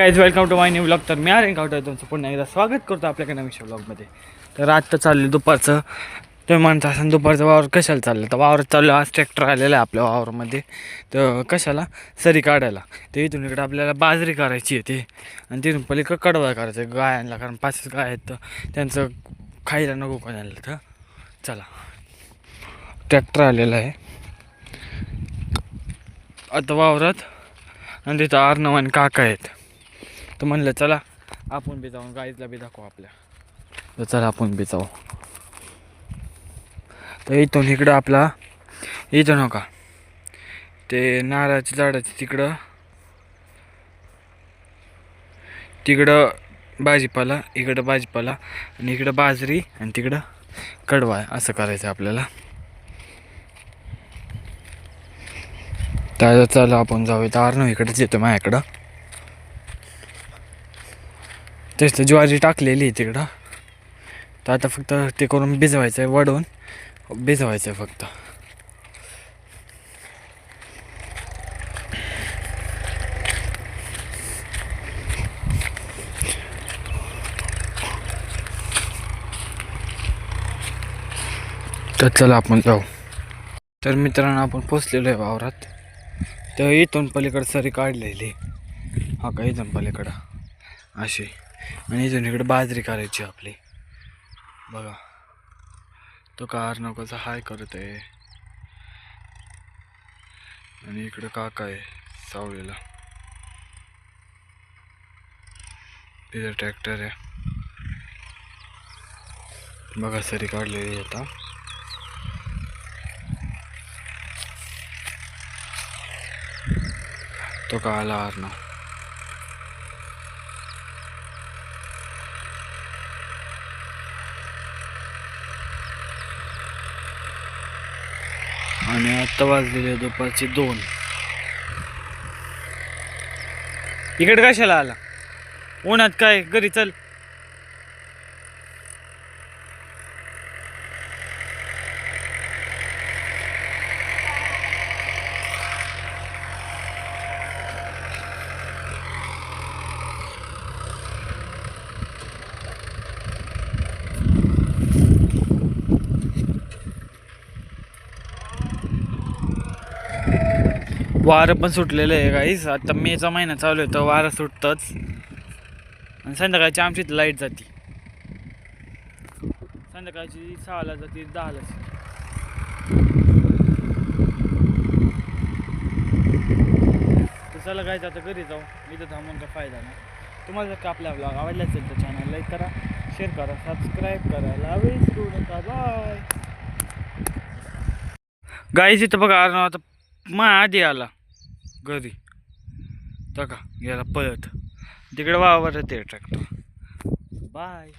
Guys welcome to my new vlog. तर मी आर्यन गावठे तुमचं पुन्हा एकदा स्वागत करतो आपल्याकडे नवीन व्लॉगमध्ये. तर आत्ता चाललं दुपारचं. तुम्ही म्हणता असं दुपारचं वावर कशाला चाललं, तर वावर चाललं आज ट्रॅक्टर आलेला आहे आपल्या वावरामध्ये. तर कशाला सरी काढायला. तर इथून इकडे आपल्याला बाजरी करायची आहे ते, आणि तिथून पलीकडे कडवा करायचं आहे गायांना, कारण 5 गाय आहेत तर त्यांचं खायला नको कोणाला. तर चला ट्रॅक्टर आलेला आहे आता वावरात, आणि तिथं अर्णव आणि काका आहेत. तर म्हणलं चला आपण बी जाऊन गाईजला बी दाखवू आपल्या. तर चला आपण बी जाऊ. तर इथून इकडं आपला इथं नका ते नारळाच्या झाडाचे तिकडं भाजीपाला, इकडं भाजीपाला, आणि इकडं बाजरी, आणि तिकडं कडवा आहे. असं करायचं आपल्याला. तर चला आपण जाऊया. तर अर्णव इकडेच येतो माझ्याकडं. तेच तर ज्वारी टाकलेली आहे तिकडं. तर आता फक्त ते करून भिजवायचं आहे, वडवून भिजवायचं आहे फक्त. तर चला आपण जाऊ. तर मित्रांनो आपण पोचलेलो आहे वावरात. तर इथून पलीकडं सरी काढलेली, हा का इथून पलीकडं अशी, आणि इथून इकडे बाजरी करायची आपली. बघा तो कार नकोचा हाय करत आहे, आणि इकडे काका आहे सावळीला. तिथं ट्रॅक्टर आहे. बघा सरी काढलेली आता. तो का आला अर्णव. आणि आता वाजलेले दुपारचे 2. इकडे कशाला आला उन्हात? काय घरी चल. वारं पण सुटलेलं आहे गाईस. आता मेचा महिना चालू आहे तर वारं सुटतंच, आणि संध्याकाळची आमची लाईट जाते. संध्याकाळची 6ला जाते, 10ला. तर चला गाईस आता घरी जाऊ. इथं थांबून का फायदा नाही. तुम्हाला जर का आपला ब्लॉग आवडला असेल तर चॅनल लाईक करा, शेअर करा, सबस्क्राईब करायला विसरू नका. बाय गाईस. इथं बघा अर्णव आता आधी आला घरी. तर का गेला पळत तिकडे वावर ते ट्रॅक्टर. बाय.